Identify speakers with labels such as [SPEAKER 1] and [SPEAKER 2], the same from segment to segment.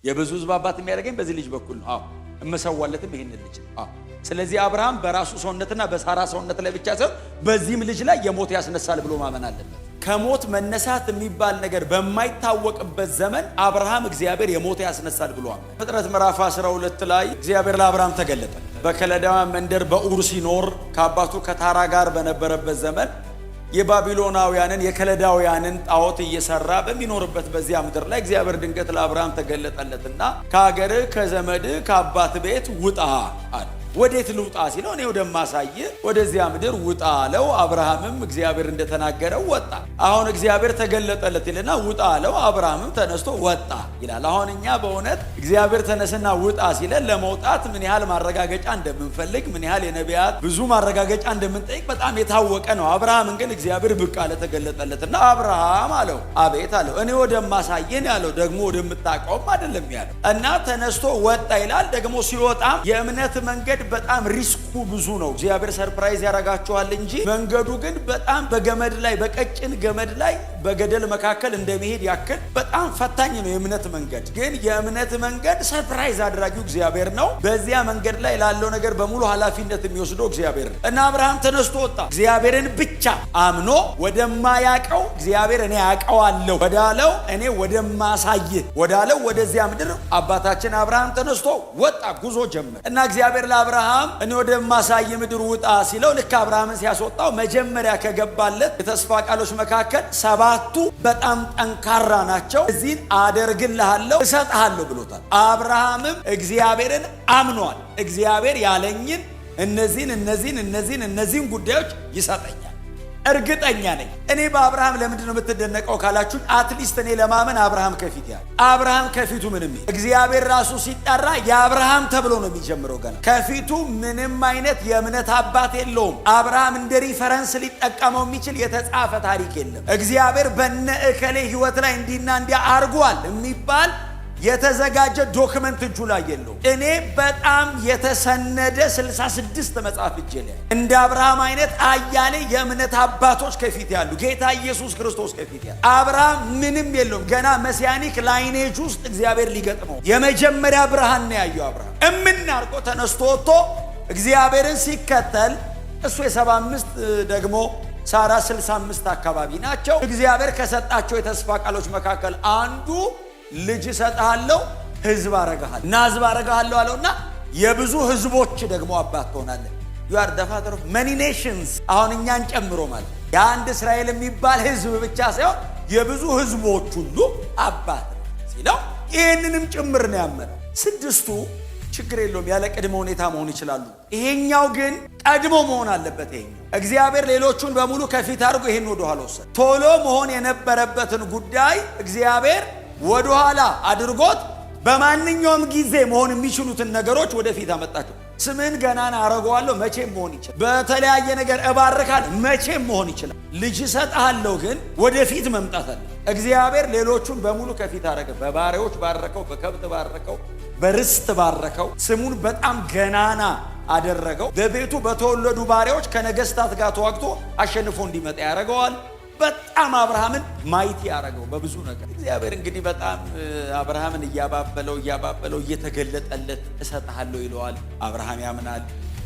[SPEAKER 1] የብዙ ሕዝብ አባት የሚያደርገኝ በዚህ ልጅ በኩል ነው። አዎ እመሰዋለትም ይሄን ልጅ። አዎ ስለዚህ አብርሃም በራሱ ሰውነትና በሳራ ሰውነት ላይ ብቻ ሳይሆን በዚህም ልጅ ላይ የሞት ያስነሳል ብሎ ማመን አለበት። ከሞት መነሳት የሚባል ነገር በማይታወቅበት ዘመን አብርሃም እግዚአብሔር የሞት ያስነሳል ብሎ አመነ። ፍጥረት ምዕራፍ 12 ላይ እግዚአብሔር ለአብርሃም ተገለጠ። በከለዳውያን መንደር በኡር ሲኖር ከአባቱ ከታራ ጋር በነበረበት ዘመን የባቢሎናውያንን የከለዳውያንን ጣዖት እየሰራ በሚኖርበት በዚያ ምድር ላይ እግዚአብሔር ድንገት ለአብርሃም ተገለጠለትና ከሀገርህ ከዘመድህ ከአባት ቤት ውጣ አለ። ወዴት ልውጣ ሲለው እኔ ወደማሳይ ወደዚያ ምድር ውጣ አለው። አብርሃምም እግዚአብሔር እንደተናገረው ወጣ። አሁን እግዚአብሔር ተገለጠለት ይልና ውጣ አለው። አብርሃምም ተነስቶ ወጣ ይላል። አሁን እኛ በእውነት እግዚአብሔር ተነስና ውጣ ሲለን ለመውጣት ምን ያህል ማረጋገጫ እንደምንፈልግ ምን ያህል የነቢያት ብዙ ማረጋገጫ እንደምንጠይቅ በጣም የታወቀ ነው። አብርሃምን ግን እግዚአብሔር ብቅ አለ ተገለጠለትና አብርሃም አለው። አቤት አለው። እኔ ወደማሳየን ያለው ደግሞ ወደምታውቀውም አይደለም ያለው እና ተነስቶ ወጣ ይላል። ደግሞ ሲወጣም የእምነት መንገድ በጣም ሪስኩ ብዙ ነው። እግዚአብሔር ሰርፕራይዝ ያረጋቸዋል እንጂ መንገዱ ግን በጣም በገመድ ላይ በቀጭን ገመድ ላይ በገደል መካከል እንደሚሄድ ያክል በጣም ፈታኝ ነው የእምነት መንገድ። ግን የእምነት መንገድ ሰርፕራይዝ አድራጊው እግዚአብሔር ነው። በዚያ መንገድ ላይ ላለው ነገር በሙሉ ኃላፊነት የሚወስደው እግዚአብሔር ነው እና አብርሃም ተነስቶ ወጣ። እግዚአብሔርን ብቻ አምኖ ወደማያቀው እግዚአብሔር እኔ ያቀዋለሁ ወዳለው እኔ ወደማሳይህ ወዳለው ወደዚያ ምድር አባታችን አብርሃም ተነስቶ ወጣ። ጉዞ ጀመረ እና እግዚአብሔር ለአብርሃም እኔ ወደማሳይ ምድር ውጣ ሲለው ልክ አብርሃምን ሲያስወጣው መጀመሪያ ከገባለት የተስፋ ቃሎች መካከል 7ቱ በጣም ጠንካራ ናቸው። እዚህን አደርግልሃለሁ እሰጥሃለሁ ብሎታል። አብርሃምም እግዚአብሔርን አምኗል። እግዚአብሔር ያለኝን እነዚህን ጉዳዮች ይሰጠኛል እርግጠኛ ነኝ። እኔ በአብርሃም ለምንድን ነው የምትደነቀው ካላችሁ አትሊስት እኔ ለማመን አብርሃም ከፊት ያለ አብርሃም ከፊቱ ምንም እግዚአብሔር ራሱ ሲጠራ የአብርሃም ተብሎ ነው የሚጀምረው። ገና ከፊቱ ምንም አይነት የእምነት አባት የለውም። አብርሃም እንደ ሪፈረንስ ሊጠቀመው የሚችል የተጻፈ ታሪክ የለም። እግዚአብሔር በነ እከሌ ህይወት ላይ እንዲና እንዲያ አርጓል የሚባል የተዘጋጀ ዶክመንት እጁ ላይ የለው። እኔ በጣም የተሰነደ 66 መጽሐፍ እጄ ላይ እንደ አብርሃም አይነት አያሌ የእምነት አባቶች ከፊት ያሉ ጌታ ኢየሱስ ክርስቶስ ከፊት ያሉ አብርሃም ምንም የለውም። ገና መሲያኒክ ላይኔጅ ውስጥ እግዚአብሔር ሊገጥመው የመጀመሪያ ብርሃን ነው ያየው አብርሃም። እምናርቆ ተነስቶ ወጥቶ እግዚአብሔርን ሲከተል እሱ የ75 ደግሞ ሳራ 65 አካባቢ ናቸው። እግዚአብሔር ከሰጣቸው የተስፋ ቃሎች መካከል አንዱ ልጅ እሰጥሃለሁ ህዝብ አረጋለሁ እና ህዝብ አረጋለሁ አለውና የብዙ ህዝቦች ደግሞ አባት ትሆናለህ። you are the father of many nations። አሁን እኛን ጨምሮ ማለት የአንድ እስራኤል የሚባል ህዝብ ብቻ ሳይሆን የብዙ ህዝቦች ሁሉ አባት ሲለው ይህንንም ጭምር ነው ያመነው። 6ቱ ችግር የለውም ያለ ቅድመ ሁኔታ መሆን ይችላሉ። ይሄኛው ግን ቀድሞ መሆን አለበት። ይሄኛው እግዚአብሔር ሌሎቹን በሙሉ ከፊት አድርጎ ይሄን ወደ ኋላ ወሰደ። ቶሎ መሆን የነበረበትን ጉዳይ እግዚአብሔር ወደ ኋላ አድርጎት በማንኛውም ጊዜ መሆን የሚችሉትን ነገሮች ወደፊት አመጣቸው። ስምን ገናና አረጋለሁ መቼም መሆን ይችላል። በተለያየ ነገር እባርካለሁ መቼም መሆን ይችላል። ልጅ እሰጥሃለሁ ግን ወደፊት መምጣት አለ። እግዚአብሔር ሌሎቹን በሙሉ ከፊት አረገ። በባሪያዎች ባረከው፣ በከብት ባረከው፣ በርስት ባረከው። ስሙን በጣም ገናና አደረገው። በቤቱ በተወለዱ ባሪያዎች ከነገስታት ጋር ተዋግቶ አሸንፎ እንዲመጣ ያደርገዋል። በጣም አብርሃምን ማይቲ ያደረገው በብዙ ነገር። እግዚአብሔር እንግዲህ በጣም አብርሃምን እያባበለው እየተገለጠለት እሰጥሃለሁ ይለዋል። አብርሃም ያምናል።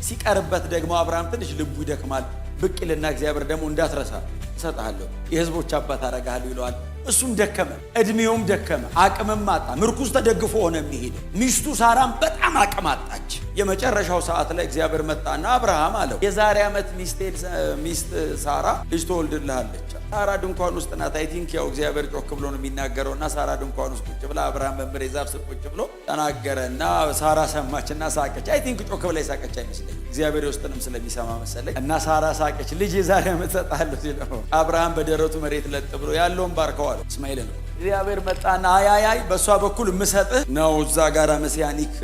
[SPEAKER 1] ሲቀርበት ደግሞ አብርሃም ትንሽ ልቡ ይደክማል። ብቅልና እግዚአብሔር ደግሞ እንዳትረሳ እሰጥሃለሁ የህዝቦች አባት አረጋለሁ ይለዋል። እሱም ደከመ፣ እድሜውም ደከመ፣ አቅምም አጣ። ምርኩዝ ተደግፎ ሆነ የሚሄድ። ሚስቱ ሳራም በጣም አቅም አጣች። የመጨረሻው ሰዓት ላይ እግዚአብሔር መጣና አብርሃም አለው የዛሬ ዓመት ሚስት ሳራ ልጅ ትወልድልሃለች። ሳራ ድንኳን ውስጥ ናት። አይ ቲንክ ያው እግዚአብሔር ጮክ ብሎ ነው የሚናገረውና ሳራ ድንኳን ውስጥ ቁጭ ብላ አብርሃም በምሬ ዛፍ ስር ቁጭ ብሎ ተናገረና ሳራ ሰማችና ሳቀች። አይ ቲንክ ጮክ ብላ ሳቀች አይመስለኝ እግዚአብሔር ውስጥንም ስለሚሰማ መሰለኝ። እና ሳራ ሳቀች። ልጅ የዛሬ ዓመት እሰጥሃለሁ ሲለው አብርሃም በደረቱ መሬት ለጥ ብሎ ያለውን ባርከዋል። እስማኤል ነው። እግዚአብሔር መጣና አያያይ በሷ በኩል ምሰጥህ ነው እዛ ጋራ መሲያኒክ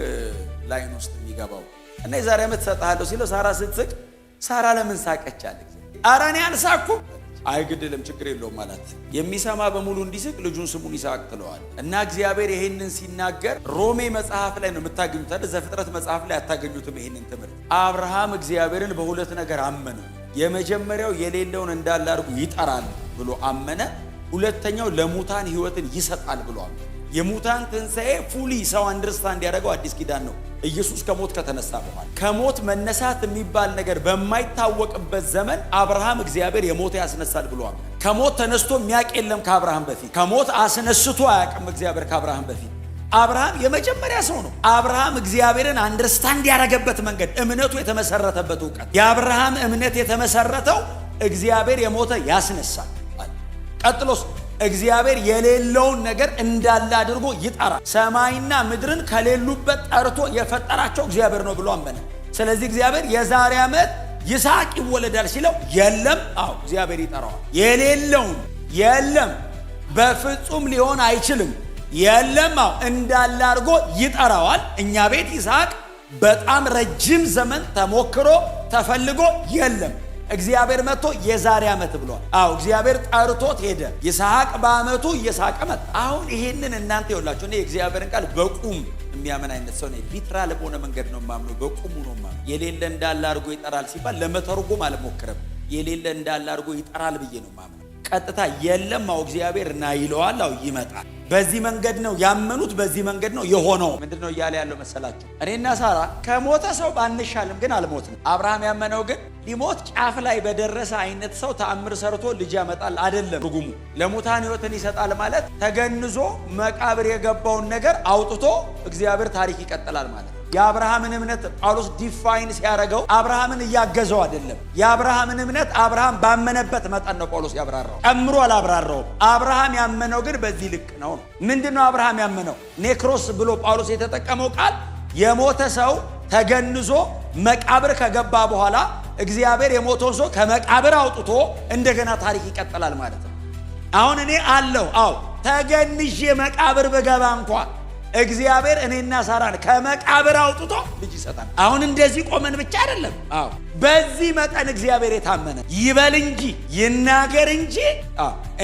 [SPEAKER 1] ላይን ውስጥ የሚገባው እና የዛሬ ዓመት እሰጥሃለሁ ሲለው ሳራ ስትስቅ ሳራ ለምን ሳቀች አለ። ኧረ እኔ አልሳኩም። አይግድልም ችግር የለውም ማለት የሚሰማ በሙሉ እንዲስቅ ልጁን ስሙን ይስሐቅ ትለዋል። እና እግዚአብሔር ይሄንን ሲናገር ሮሜ መጽሐፍ ላይ ነው የምታገኙት። ዘፍጥረት መጽሐፍ ላይ አታገኙትም ይሄንን ትምህርት። አብርሃም እግዚአብሔርን በሁለት ነገር አመነ። የመጀመሪያው የሌለውን እንዳለ አድርጎ ይጠራል ብሎ አመነ። ሁለተኛው ለሙታን ሕይወትን ይሰጣል ብሎ አመነ። የሙታን ትንሣኤ ፉሊ ሰው አንደርስታንድ ያደረገው አዲስ ኪዳን ነው። ኢየሱስ ከሞት ከተነሳ በኋላ ከሞት መነሳት የሚባል ነገር በማይታወቅበት ዘመን አብርሃም እግዚአብሔር የሞተ ያስነሳል ብሏል። ከሞት ተነስቶ የሚያውቅ የለም ከአብርሃም በፊት። ከሞት አስነስቶ አያውቅም እግዚአብሔር ከአብርሃም በፊት። አብርሃም የመጀመሪያ ሰው ነው። አብርሃም እግዚአብሔርን አንደርስታንድ ያደረገበት መንገድ፣ እምነቱ የተመሰረተበት እውቀት፣ የአብርሃም እምነት የተመሰረተው እግዚአብሔር የሞተ ያስነሳል። ቀጥሎስ እግዚአብሔር የሌለውን ነገር እንዳለ አድርጎ ይጠራል። ሰማይና ምድርን ከሌሉበት ጠርቶ የፈጠራቸው እግዚአብሔር ነው ብሎ አመነ። ስለዚህ እግዚአብሔር የዛሬ ዓመት ይስሐቅ ይወለዳል ሲለው የለም፣ አዎ እግዚአብሔር ይጠራዋል። የሌለውን የለም፣ በፍጹም ሊሆን አይችልም፣ የለም፣ አዎ እንዳለ አድርጎ ይጠራዋል። እኛ ቤት ይስሐቅ በጣም ረጅም ዘመን ተሞክሮ ተፈልጎ የለም፣ እግዚአብሔር መጥቶ የዛሬ ዓመት ብሏል። አዎ እግዚአብሔር ጠርቶት ሄደ። ይስሐቅ በዓመቱ እየሳቀ መጣ። አሁን ይሄንን እናንተ ይኸውላችሁ፣ እኔ የእግዚአብሔርን ቃል በቁም የሚያምን አይነት ሰው ነኝ። ሊትራል በሆነ መንገድ ነው የማምነው፣ በቁሙ ነው የማምነው። የሌለ እንዳለ አድርጎ ይጠራል ሲባል ለመተርጎም አልሞክርም። የሌለ እንዳለ አድርጎ ይጠራል ብዬ ነው የማምነው። ቀጥታ የለም፣ አዎ እግዚአብሔር ና ይለዋል፣ አዎ ይመጣል። በዚህ መንገድ ነው ያመኑት፣ በዚህ መንገድ ነው የሆነው። ምንድነው እያለ ያለው መሰላችሁ? እኔና ሳራ ከሞተ ሰው ባንሻልም ግን አልሞትም። አብርሃም ያመነው ግን ሊሞት ጫፍ ላይ በደረሰ አይነት ሰው ተአምር ሰርቶ ልጅ ያመጣል አይደለም ትርጉሙ። ለሙታን ሕይወትን ይሰጣል ማለት ተገንዞ መቃብር የገባውን ነገር አውጥቶ እግዚአብሔር ታሪክ ይቀጥላል ማለት። የአብርሃምን እምነት ጳውሎስ ዲፋይን ሲያደርገው አብርሃምን እያገዘው አይደለም። የአብርሃምን እምነት አብርሃም ባመነበት መጠን ነው ጳውሎስ ያብራራው፣ ጨምሮ አላብራራውም። አብርሃም ያመነው ግን በዚህ ልክ ነው። ምንድነው አብርሃም ያመነው? ኔክሮስ ብሎ ጳውሎስ የተጠቀመው ቃል የሞተ ሰው ተገንዞ መቃብር ከገባ በኋላ እግዚአብሔር የሞተውን ሰው ከመቃብር አውጥቶ እንደገና ታሪክ ይቀጥላል ማለት ነው። አሁን እኔ አለው፣ አዎ ተገንዤ መቃብር በገባ እንኳን እግዚአብሔር እኔና ሳራን ከመቃብር አውጥቶ ልጅ ይሰጣል። አሁን እንደዚህ ቆመን ብቻ አይደለም። አዎ በዚህ መጠን እግዚአብሔር የታመነ ይበል እንጂ ይናገር እንጂ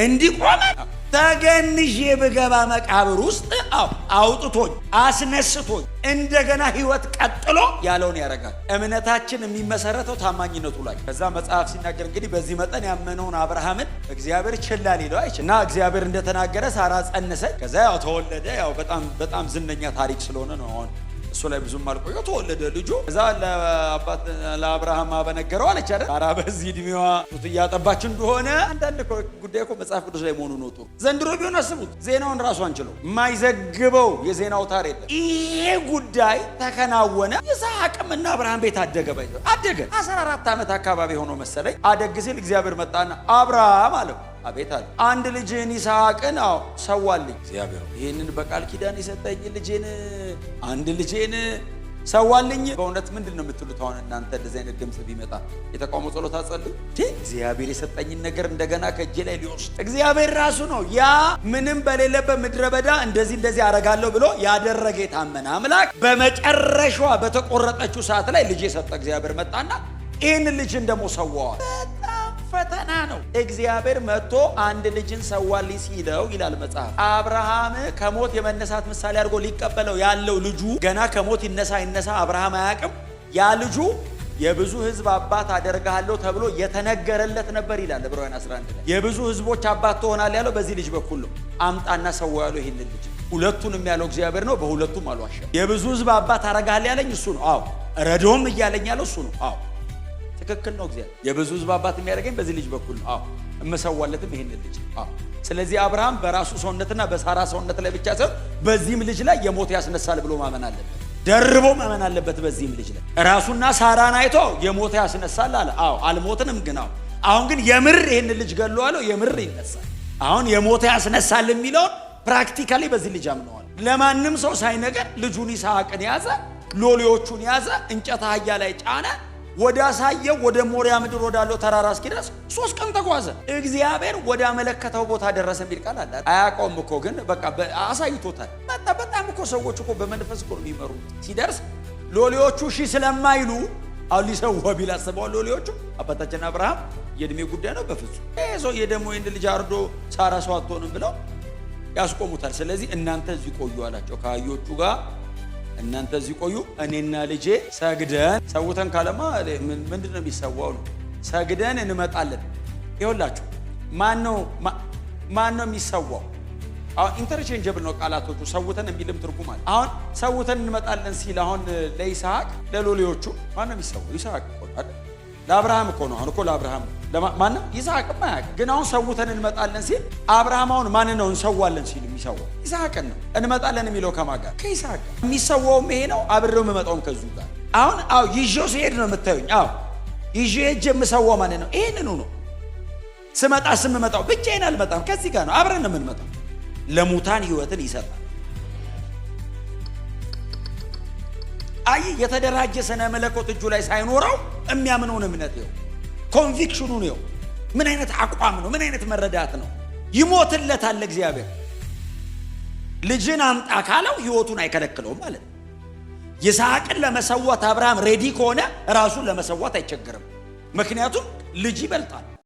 [SPEAKER 1] እንዲህ ቆመን ተገንዤ ብገባ መቃብር ውስጥ አውጥቶኝ አስነስቶኝ እንደገና ሕይወት ቀጥሎ ያለውን ያደርጋል። እምነታችን የሚመሰረተው ታማኝነቱ ላይ። ከዛ መጽሐፍ ሲናገር እንግዲህ በዚህ መጠን ያመነውን አብርሃምን እግዚአብሔር ችላ ሊለው አይችል እና እግዚአብሔር እንደተናገረ ሳራ ጸነሰች። ከዛ ያው ተወለደ። ያው በጣም ዝነኛ ታሪክ ስለሆነ ነው አሁን እሱ ላይ ብዙም አልቆየው ተወለደ ልጁ። ከዛ ለአብርሃም በነገረው አለች አይደል? ሳራ በዚህ እድሜዋ ጡት እያጠባች እንደሆነ አንዳንድ ጉዳይ እኮ መጽሐፍ ቅዱስ ላይ መሆኑ ነው። ጥሩ ዘንድሮ ቢሆን አስቡት፣ ዜናውን ራሱ አንችለው፣ የማይዘግበው የዜና አውታር የለም። ይሄ ጉዳይ ተከናወነ። ይስሐቅም እና አብርሃም ቤት አደገ። አደገ 14 ዓመት አካባቢ ሆኖ መሰለኝ። አደግ ሲል እግዚአብሔር መጣና አብርሃም አለው። አቤት አለ። አንድ ልጅህን ይስሐቅን ሰዋልኝ። እግዚአብሔር ይህንን በቃል ኪዳን የሰጠኝ ልጄን አንድ ልጄን ሰዋልኝ። በእውነት ምንድን ነው የምትሉት? አሁን እናንተ እንደዚህ አይነት ድምፅ ቢመጣ የተቃውሞ ጸሎት አጸልዩ። እግዚአብሔር የሰጠኝን ነገር እንደገና ከእጄ ላይ ሊወስድ እግዚአብሔር ራሱ ነው። ያ ምንም በሌለበት ምድረ በዳ እንደዚህ አረጋለሁ ብሎ ያደረገ የታመነ አምላክ በመጨረሻዋ በተቆረጠችው ሰዓት ላይ ልጅ የሰጠ እግዚአብሔር መጣና ይህን ልጅን ደግሞ ሰዋዋል። ፈተና ነው። እግዚአብሔር መጥቶ አንድ ልጅን ሰዋልኝ ሲለው ይላል መጽሐፍ፣ አብርሃም ከሞት የመነሳት ምሳሌ አድርጎ ሊቀበለው ያለው ልጁ ገና ከሞት ይነሳ አብርሃም አያውቅም። ያ ልጁ የብዙ ሕዝብ አባት አደርግሃለሁ ተብሎ የተነገረለት ነበር ይላል ዕብራውያን 11 ላይ። የብዙ ሕዝቦች አባት ትሆናለህ ያለው በዚህ ልጅ በኩል ነው። አምጣና ሰዋው ያለው ይሄን ልጅ። ሁለቱንም ያለው እግዚአብሔር ነው። በሁለቱም አልዋሸም። የብዙ ሕዝብ አባት አደርግሃለሁ ያለኝ እሱ ነው። አዎ ረዶም እያለኝ ያለው እሱ ነው። አዎ ትክክል ነው። እግዚአብሔር የብዙ ሕዝብ አባት የሚያደርገኝ በዚህ ልጅ በኩል ነው። እመሰዋለትም ይሄን ልጅ። ስለዚህ አብርሃም በራሱ ሰውነትና በሳራ ሰውነት ላይ ብቻ ሳይሆን በዚህም ልጅ ላይ የሞት ያስነሳል ብሎ ማመን አለበት። ደርቦ ማመን አለበት። በዚህም ልጅ ላይ ራሱና ሳራን አይቶ የሞት ያስነሳል አለ። አልሞትንም ግን አሁን ግን የምር ይሄን ልጅ ገለዋለሁ፣ የምር ይነሳል። አሁን የሞት ያስነሳል የሚለውን ፕራክቲካሊ በዚህ ልጅ አምነዋል። ለማንም ሰው ሳይነገር ልጁን ይስሐቅን ያዘ፣ ሎሌዎቹን ያዘ፣ እንጨት አህያ ላይ ጫነ፣ ወደ አሳየው ወደ ሞሪያ ምድር ወዳለው ተራራ እስኪደርስ 3 ቀን ተጓዘ። እግዚአብሔር ወደ አመለከተው ቦታ ደረሰ የሚል ቃል አለ። አያውቀውም እኮ ግን በቃ አሳይቶታል። በጣም እኮ ሰዎች እኮ በመንፈስ እኮ የሚመሩ። ሲደርስ ሎሌዎቹ ስለማይሉ አሁን ሊሰዋ ቢል አስበዋል። ሎሌዎቹ አባታችን አብርሃም የእድሜ ጉዳይ ነው በፍጹም ይሄ ሰው የደሞ ይህን ልጅ አርዶ ሳራ ሰው አትሆንም ብለው ያስቆሙታል። ስለዚህ እናንተ እዚህ ቆዩ አላቸው ከአህዮቹ ጋር። እናንተ እዚህ ቆዩ፣ እኔና ልጄ ሰግደን ሰውተን ካለማ ምንድን ነው የሚሰዋው ነው። ሰግደን እንመጣለን። ይኸውላችሁ ማን ነው የሚሰዋው? አሁን ኢንተርቼንጀብል ነው ቃላቶቹ። ሰውተን የሚልም ትርጉም አለ። አሁን ሰውተን እንመጣለን ሲል አሁን ለይስሐቅ ለሎሌዎቹ ማን ነው የሚሰዋው? ይስሐቅ እኮ አይደል? ለአብርሃም እኮ ነው። አሁን እኮ ለአብርሃም ማንም ይስሐቅም አያውቅም። ግን አሁን ሰውተን እንመጣለን ሲል አብርሃም አሁን ማን ነው እንሰዋለን ሲል የሚሰዋው? ይስሐቅን ነው። እንመጣለን የሚለው ከማን ጋር? ከይስሐቅ። የሚሰዋውም ይሄ ነው። አብሬው የምመጣውም ከዚሁ ጋር። አሁን ይዤው ሲሄድ ነው የምታዩኝ። ይዤ ሄጄ የምሰዋው ማን ነው? ይሄንኑ ነው። ስመጣ ስምመጣው ብቻዬን አልመጣም። ከዚህ ጋር ነው አብረን ነው የምንመጣው። ለሙታን ሕይወትን ይሰጣል። የተደራጀ ስነ መለኮት እጁ ላይ ሳይኖረው የሚያምነውን እምነት ነው። ኮንቪክሽኑ ነው። ምን አይነት አቋም ነው? ምን አይነት መረዳት ነው? ይሞትለታል እግዚአብሔር። ልጅን አምጣ ካለው ሕይወቱን አይከለክለውም ማለት ነው። ይስሐቅን ለመሰዋት አብርሃም ሬዲ ከሆነ ራሱን ለመሰዋት አይቸገርም። ምክንያቱም ልጅ ይበልጣል።